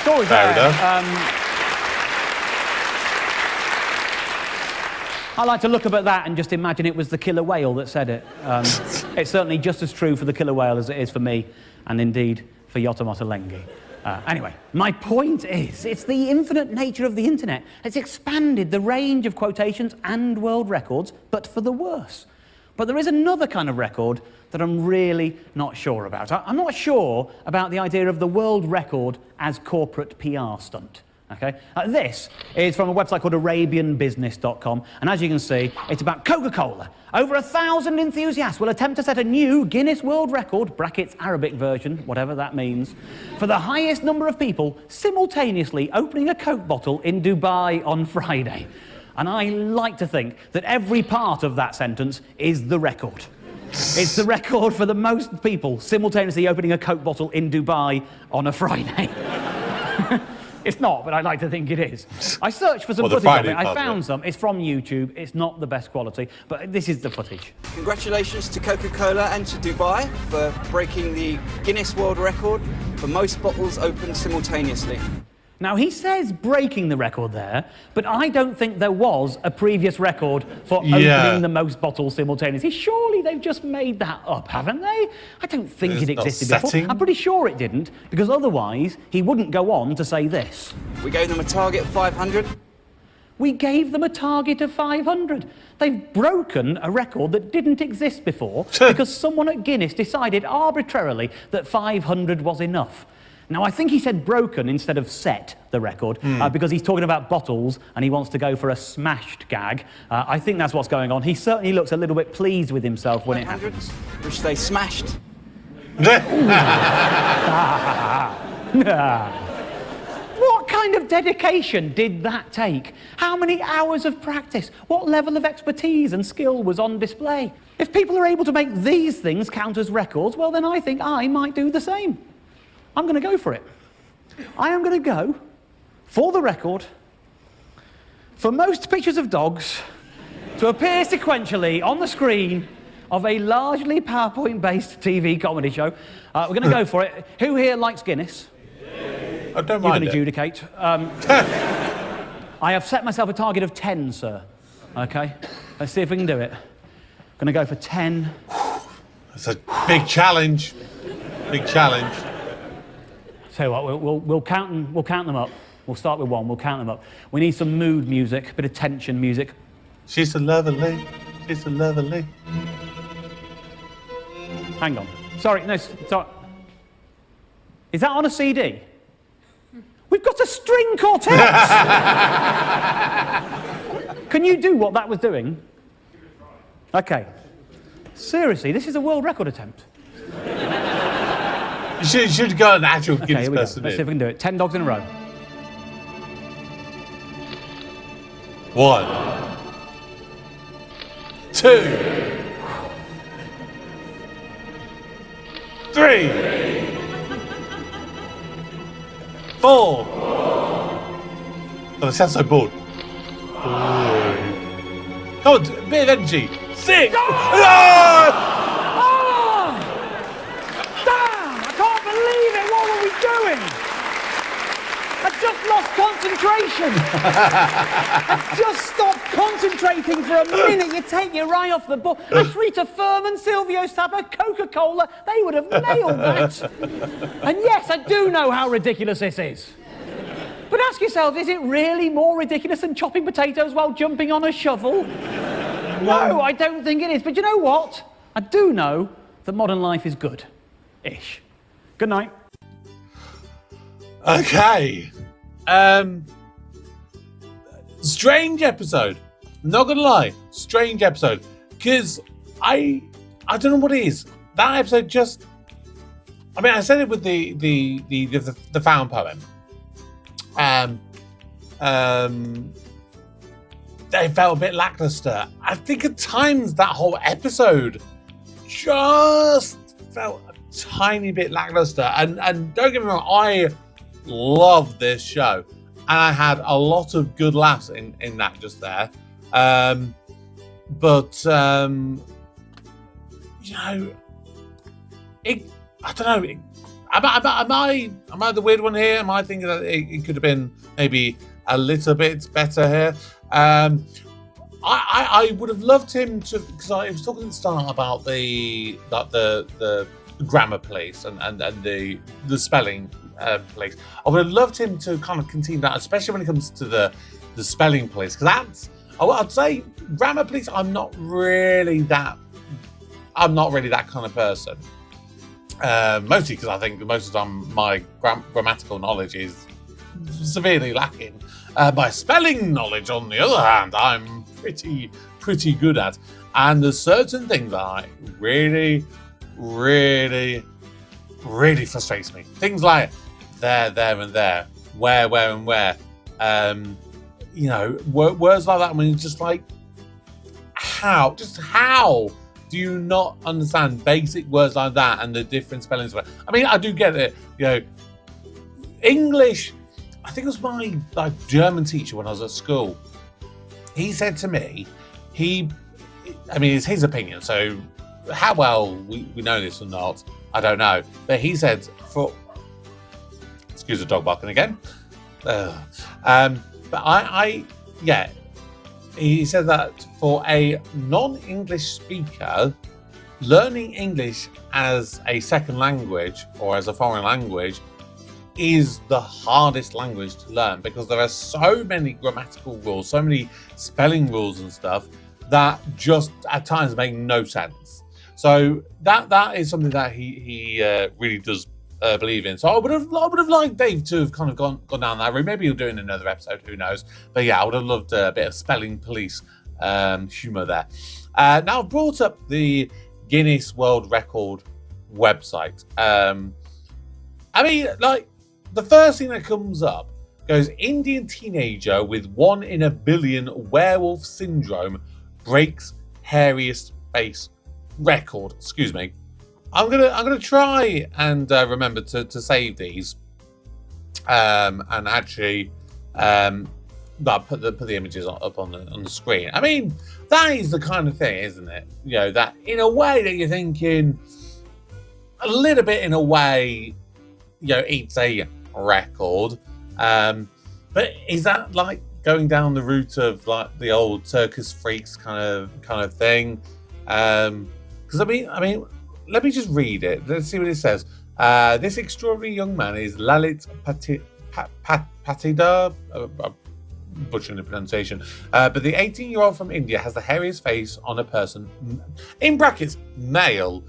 always Fair there. enough. I like to look up at that and just imagine it was the killer whale that said it. It's certainly just as true for the killer whale as it is for me, and indeed for Yotomotolengi. Anyway, my point is, it's the infinite nature of the internet. It's expanded the range of quotations and world records, but for the worse. But there is another kind of record that I'm really not sure about. I'm not sure about the idea of the world record as corporate PR stunt. Okay? This is from a website called ArabianBusiness.com, and as you can see, it's about Coca-Cola. Over 1,000 enthusiasts will attempt to set a new Guinness World Record, brackets Arabic version, whatever that means, for the highest number of people simultaneously opening a Coke bottle in Dubai on Friday. And I like to think that every part of that sentence is the record. It's the record for the most people simultaneously opening a Coke bottle in Dubai on a Friday. It's not, but I like to think it is. I searched for some footage of it. I found some. It's from YouTube. It's not the best quality, but this is the footage. Congratulations to Coca-Cola and to Dubai for breaking the Guinness World Record for most bottles opened simultaneously. Now, he says breaking the record there, but I don't think there was a previous record for opening the most bottles simultaneously. Surely they've just made that up, haven't they? I don't think it existed before. I'm pretty sure it didn't, because otherwise he wouldn't go on to say this. We gave them a target of 500. We gave them a target of 500. They've broken a record that didn't exist before because someone at Guinness decided arbitrarily that 500 was enough. Now, I think he said broken instead of set the record because he's talking about bottles and he wants to go for a smashed gag. I think that's what's going on. He certainly looks a little bit pleased with himself when it happens. Which they smashed. What kind of dedication did that take? How many hours of practice? What level of expertise and skill was on display? If people are able to make these things count as records, well, then I think I might do the same. I'm going to go for it. I am going to go for the record for most pictures of dogs to appear sequentially on the screen of a largely PowerPoint-based TV comedy show. We're going to go for it. Who here likes Guinness? I don't mind You can adjudicate. I have set myself a target of 10, sir. Okay? Let's see if we can do it. I'm going to go for 10. It's a big challenge. Big challenge. Tell you what, we'll count them up. We'll start with one, we'll count them up. We need some mood music, a bit of tension music. She's a lovely. She's a lovely. Hang on. Sorry, no, sorry. Is that on a CD? We've got a string quartet! Can you do what that was doing? Okay. Seriously, this is a world record attempt. You should go an actual Guinness person. Let's see if we can do it. 10 dogs in a row. 1, 2, 3, 4. Oh, I sound so bored. 5. Come on, a bit of energy. 6. No! I just lost concentration. I just stopped concentrating for a minute. You take your eye off the ball. Ashrita Furman, Silvio Stapper, Coca-Cola, they would have nailed that. And yes, I do know how ridiculous this is. But ask yourself, is it really more ridiculous than chopping potatoes while jumping on a shovel? No, I don't think it is. But you know what? I do know that modern life is good-ish. Good night. Okay. Strange episode. Not gonna lie, strange episode. Because I don't know what it is. That episode just. I mean, I said it with the found poem. They felt a bit lackluster. I think at times that whole episode just felt a tiny bit lackluster. And don't get me wrong, I love this show, and I had a lot of good laughs in that just there. But you know, I don't know. Am I the weird one here? Am I thinking that it could have been maybe a little bit better here? I would have loved him to, because I was talking at the start about the grammar police and the spelling police. I would have loved him to kind of continue that, especially when it comes to the spelling police, because I'd say grammar police. I'm not really that kind of person. Mostly because I think most of the time my grammatical knowledge is severely lacking. My spelling knowledge, on the other hand, I'm pretty good at. And there's certain things that really frustrates me. Things like there, and there, where, and where. Words like that when you're just like, how do you not understand basic words like that and the different spellings? I mean, I do get it. English. I think it was my German teacher when I was at school. He said to me, it's his opinion, so how well we know this or not, I don't know. But he said, excuse the dog barking again. He said that for a non-English speaker, learning English as a second language or as a foreign language is the hardest language to learn, because there are so many grammatical rules, so many spelling rules and stuff that just at times make no sense. So that is something that he really does believe in. So I would have liked Dave to have kind of gone down that route. Maybe he'll do it in another episode, who knows? But yeah, I would have loved a bit of spelling police humour there. Now I've brought up the Guinness World Record website. The first thing that comes up goes, Indian teenager with 1 in a billion werewolf syndrome breaks hairiest face record. Excuse me. I'm gonna try and remember to save these, and actually put the images up on the screen. I mean, that is the kind of thing, isn't it? That in a way that you're thinking a little bit, in a way, it's a record, but is that like going down the route of like the old circus freaks kind of thing? Because I mean, let me just read it. Let's see what it says. This extraordinary young man is Lalit Patidar, butchering the pronunciation, but the 18-year-old from India has the hairiest face on a person, in brackets, male,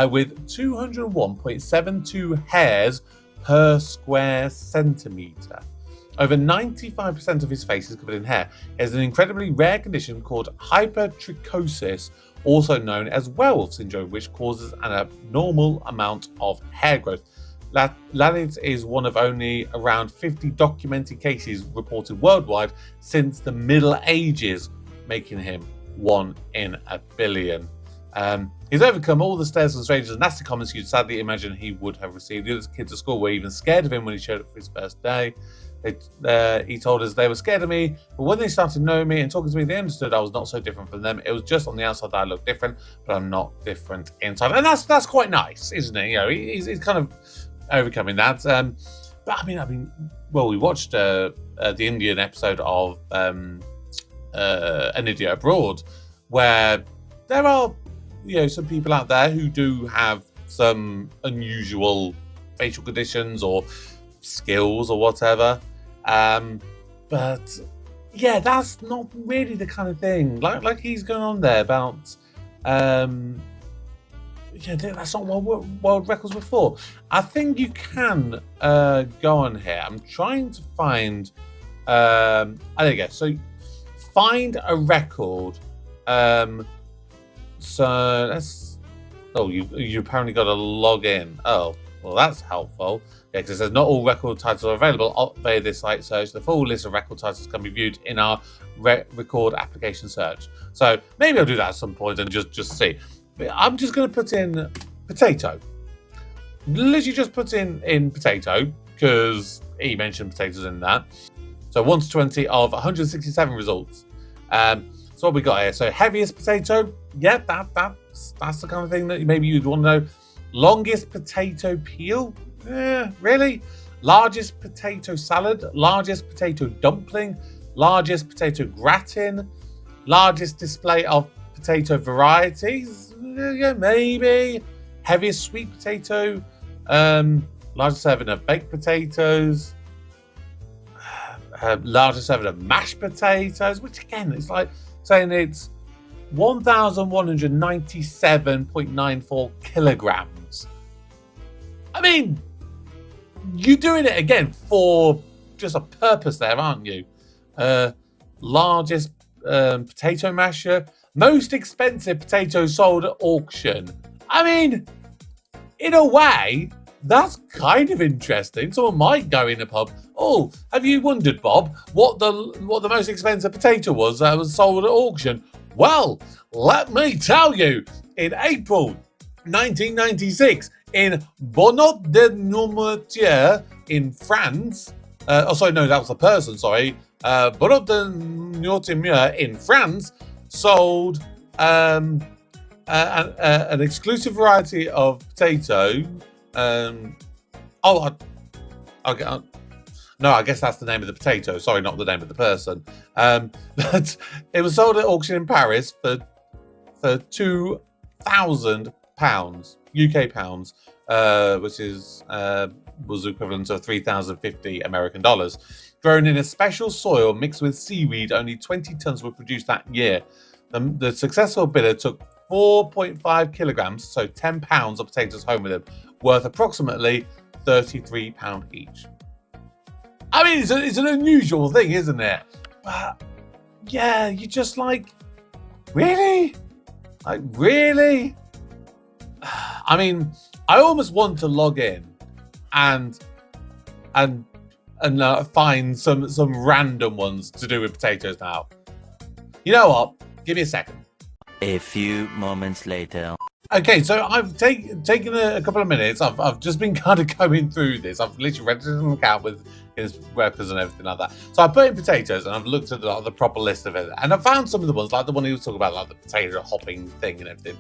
with 201.72 hairs per square centimetre. Over 95% of his face is covered in hair. He has an incredibly rare condition called hypertrichosis, also known as werewolf syndrome, which causes an abnormal amount of hair growth. Lalit is one of only around 50 documented cases reported worldwide since the Middle Ages, making him 1 in a billion. He's overcome all the stares from strangers and nasty comments you'd sadly imagine he would have received. The other kids at school were even scared of him when he showed up for his first day. He told us they were scared of me, but when they started knowing me and talking to me, they understood I was not so different from them. It was just on the outside that I looked different, but I'm not different inside. And that's quite nice, isn't it? He's kind of overcoming that. But I mean, we watched the Indian episode of An Idiot Abroad, where there are some people out there who do have some unusual facial conditions or skills or whatever, but yeah, that's not really the kind of thing like he's going on there about. That's not what world records were for. I think you can go on here. I'm trying to find. There you go. So find a record. So let's. Oh, you apparently got to log in. Oh, well, that's helpful. Yeah, because it says not all record titles are available via this site search. The full list of record titles can be viewed in our record application search. So maybe I'll do that at some point and just see. I'm just going to put in potato. Literally just put in potato, because he mentioned potatoes in that. So 1 to 20 of 167 results. So what we got here? So heaviest potato. Yeah, that's the kind of thing that maybe you'd want to know. Longest potato peel. Really? Largest potato salad, largest potato dumpling, largest potato gratin, largest display of potato varieties, yeah, maybe. Heaviest sweet potato, largest serving of baked potatoes, largest serving of mashed potatoes, which again, it's like saying it's 1,197.94 kilograms. I mean, you're doing it again for just a purpose there, aren't you? Largest potato masher, most expensive potato sold at auction. I mean, in a way, that's kind of interesting. Someone might go in a pub. Oh, have you wondered, Bob, what the most expensive potato was that was sold at auction? Well, let me tell you, in April 1996, in Bonnet-de-Noirmoutier in France, that was the person, sorry. Bonnet-de-Noirmoutier in France sold an exclusive variety of potato. No, I guess that's the name of the potato. Sorry, not the name of the person. But it was sold at auction in Paris for £2,000, UK pounds, which was equivalent to 3,050 American dollars. Grown in a special soil mixed with seaweed, only 20 tons were produced that year. The successful bidder took 4.5 kilograms, so 10 pounds of potatoes home with him, worth approximately £33 each. I mean, it's an unusual thing, isn't it? But yeah, you're just like, really? Like, really? I mean, I almost want to log in and find some random ones to do with potatoes now. You know what? Give me a second. A few moments later. Okay, so I've taken a couple of minutes. I've just been kind of going through this. I've literally registered an account with Guinness Records and everything like that. So I put in potatoes and I've looked at the proper list of it. And I found some of the ones, like the one he was talking about, like the potato hopping thing and everything.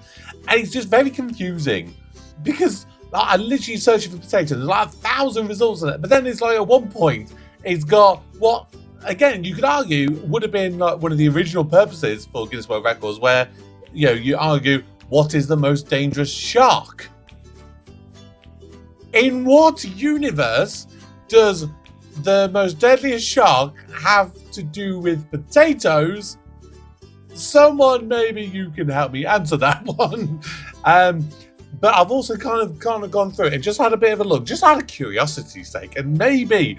And it's just very confusing because I literally searching for potatoes. There's like 1,000 results in it. But then it's like at one point, it's got what, again, you could argue would have been like one of the original purposes for Guinness World Records, where, you know, you argue, what is the most dangerous shark? In what universe does the most deadliest shark have to do with potatoes? Someone, maybe you can help me answer that one. But I've also kind of gone through it and just had a bit of a look, just out of curiosity's sake. And maybe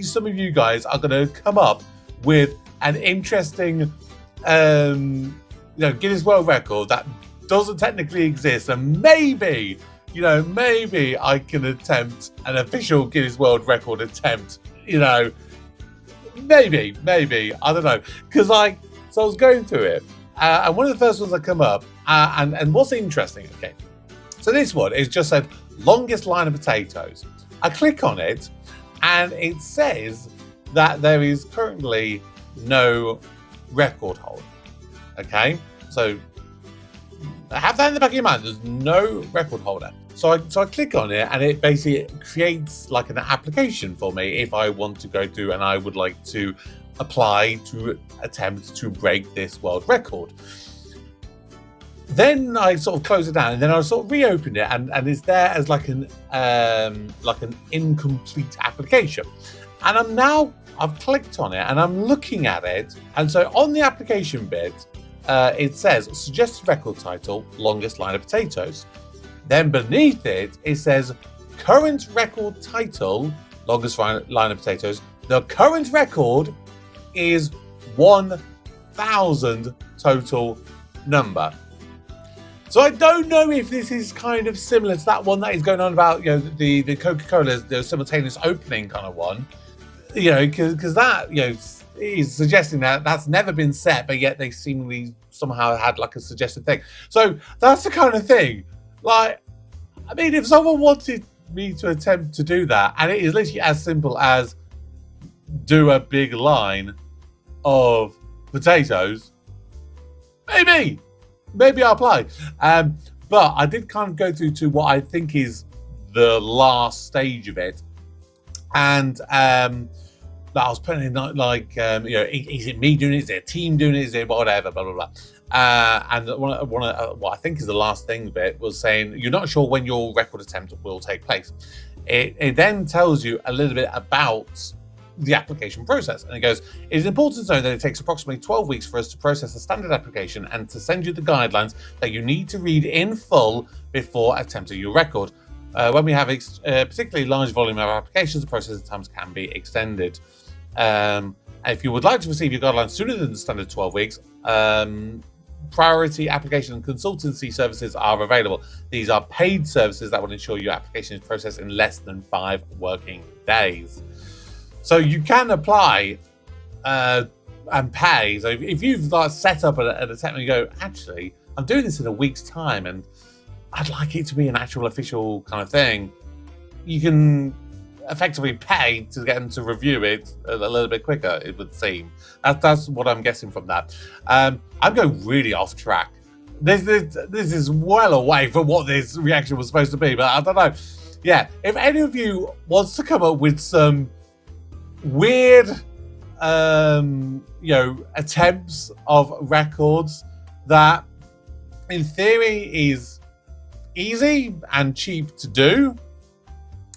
some of you guys are going to come up with an interesting, Guinness World Record that doesn't technically exist, and maybe I can attempt an official Guinness World Record attempt, maybe, I don't know, because so I was going through it, and one of the first ones that come up, and what's interesting, okay, so this one is just said longest line of potatoes. I click on it, and it says that there is currently no record holder. Okay, so have that in the back of your mind. There's no record holder. So I click on it, and it basically creates like an application for me if I want to go through and I would like to apply to attempt to break this world record. Then I sort of close it down, and then I sort of reopen it, and it's there as like an incomplete application. And I've clicked on it, and I'm looking at it, and so on the application bit, it says suggested record title, longest line of potatoes. Then beneath it, it says current record title, longest line of potatoes. The current record is 1,000 total number. So I don't know if this is kind of similar to that one that is going on about, the Coca-Cola, the simultaneous opening kind of one, because that, is suggesting that that's never been set, but yet they seemingly somehow had like a suggested thing. So that's the kind of thing. Like, I mean, if someone wanted me to attempt to do that, and it is literally as simple as do a big line of potatoes, maybe I'll apply. But I did kind of go through to what I think is the last stage of it. And I was putting in is it me doing it? Is it a team doing it? Is it whatever? Blah blah blah. And what I think is the last thing bit was saying you're not sure when your record attempt will take place. It then tells you a little bit about the application process, and it goes, it is important to know that it takes approximately 12 weeks for us to process a standard application and to send you the guidelines that you need to read in full before attempting your record. When we have a particularly large volume of applications, the processing times can be extended. If you would like to receive your guidelines sooner than the standard 12 weeks, priority application and consultancy services are available. These are paid services that will ensure your application is processed in less than 5 working days. So you can apply and pay. So if you've set up an attempt and you go, actually, I'm doing this in a week's time and I'd like it to be an actual official kind of thing, you can effectively pay to get them to review it a little bit quicker, it would seem. That's what I'm guessing from that. I'm going really off track. This is well away from what this reaction was supposed to be, but I don't know. Yeah, if any of you wants to come up with some weird attempts of records that in theory is easy and cheap to do,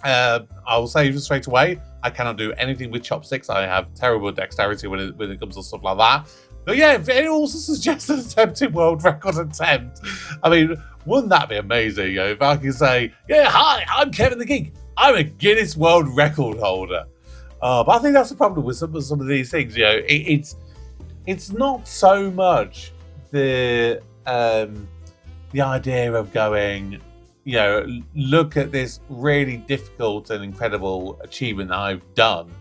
I will say straight away, I cannot do anything with chopsticks. I have terrible dexterity when it comes to stuff like that. But yeah, if anyone wants to suggest an attempted world record attempt, I mean, wouldn't that be amazing? If I could say, yeah, hi, I'm Kevin the Geek. I'm a Guinness World Record holder. But I think that's the problem with some of these things. It's not so much the idea of going, look at this really difficult and incredible achievement that I've done.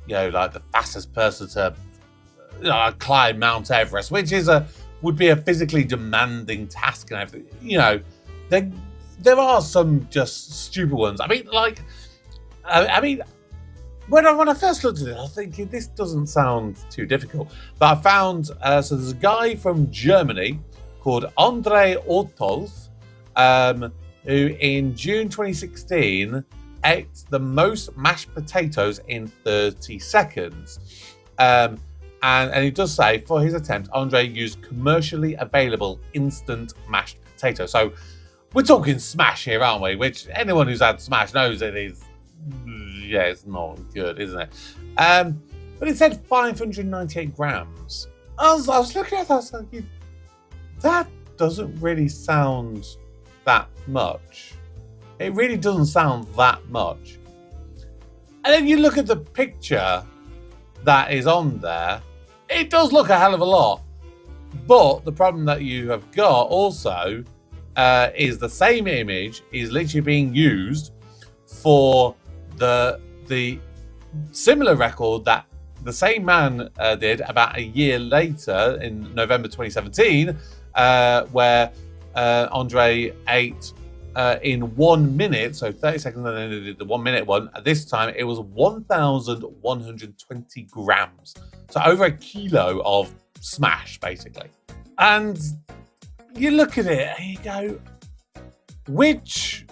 Like the fastest person to climb Mount Everest, which would be a physically demanding task and everything. There are some just stupid ones. I mean, when I first looked at it, I was thinking this doesn't sound too difficult. But I found so there's a guy from Germany called Andre Ortolf, who in June 2016 ate the most mashed potatoes in 30 seconds. And he does say, for his attempt, Andre used commercially available instant mashed potatoes. So we're talking smash here, aren't we? Which anyone who's had smash knows it is, it's not good, isn't it? But it said 598 grams. I was looking at that, I was like, that doesn't really sound that much. It really doesn't sound that much. And then you look at the picture that is on there, it does look a hell of a lot. But the problem that you have got also is the same image is literally being used for the similar record that the same man did about a year later in November 2017, where Andre ate in 1 minute, so 30 seconds, and then they did the 1 minute one. At this time, it was 1,120 grams. So over a kilo of smash, basically. And you look at it and you go, which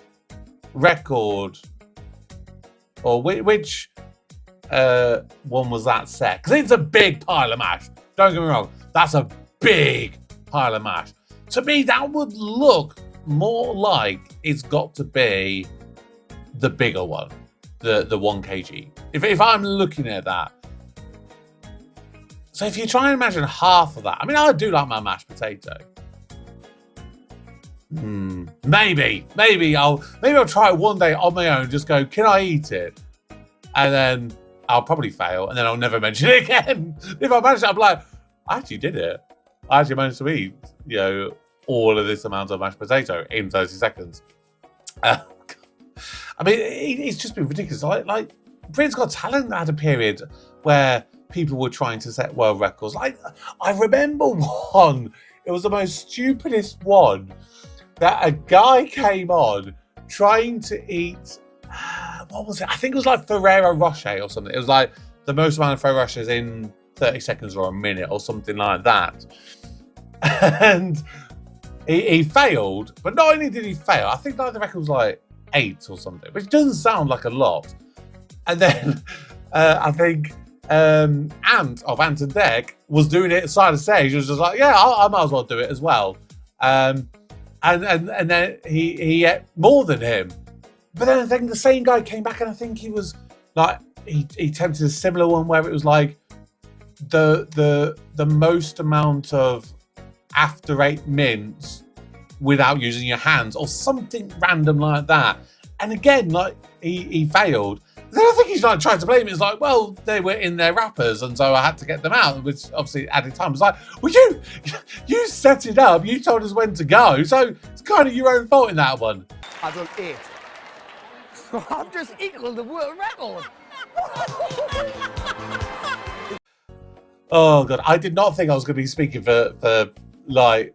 record or which one was that set? Because it's a big pile of mash. Don't get me wrong, that's a big pile of mash. To me, that would look more like it's got to be the bigger one, the 1 kg. If I'm looking at that. So if you try and imagine half of that, I mean, I do like my mashed potato. Maybe I'll try it one day on my own, just go, can I eat it? And then I'll probably fail, and then I'll never mention it again. If I manage it, I'm like, I actually did it. I actually managed to eat, all of this amount of mashed potato in 30 seconds. I mean, it's just been ridiculous. Like Britain's Got Talent had a period where people were trying to set world records. I remember one. It was the most stupidest one that a guy came on trying to eat. What was it? I think it was like Ferrero Rocher or something. It was like the most amount of Ferrero Rochers in 30 seconds or a minute or something like that. And he failed, but not only did he fail, I think like the record was like 8 or something, which doesn't sound like a lot. And then I think Ant of Ant and Dec was doing it side of stage. He was just like, yeah, I might as well do it as well. And then he ate more than him. But then I think the same guy came back, and I think he was like, he attempted a similar one where it was like the most amount of after 8 mints without using your hands or something random like that. And again, like he failed. Then I think he's like trying to blame it. It's like, well, they were in their wrappers, and so I had to get them out, which obviously added time. It's like, well, you set it up, you told us when to go, so it's kind of your own fault in that one. I've done 8. I've just equaled the world record. Oh god, I did not think I was going to be speaking for like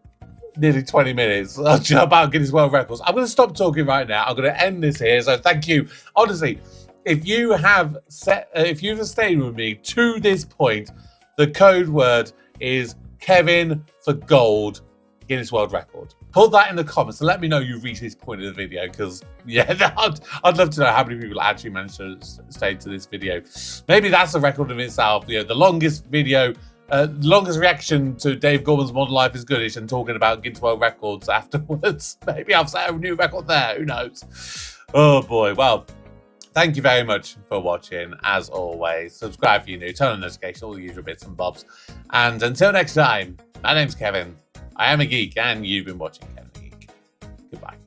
nearly 20 minutes about Guinness World Records. I'm going to stop talking right now. I'm going to end this here. So thank you. Honestly, if you have stayed with me to this point, the code word is Kevin for Gold Guinness World Record. Put that in the comments and let me know you've reached this point of the video, because yeah, I'd love to know how many people actually managed to stay to this video. Maybe that's a record in itself. You know, the longest video, longest reaction to Dave Gorman's Modern Life is Goodish and talking about Guinness World Records afterwards. Maybe I've set a new record there. Who knows? Oh boy. Well, thank you very much for watching. As always, subscribe if you're new, turn on notifications, all the usual bits and bobs. And until next time, my name's Kevin. I am a geek, and you've been watching Kevin the Geek. Goodbye.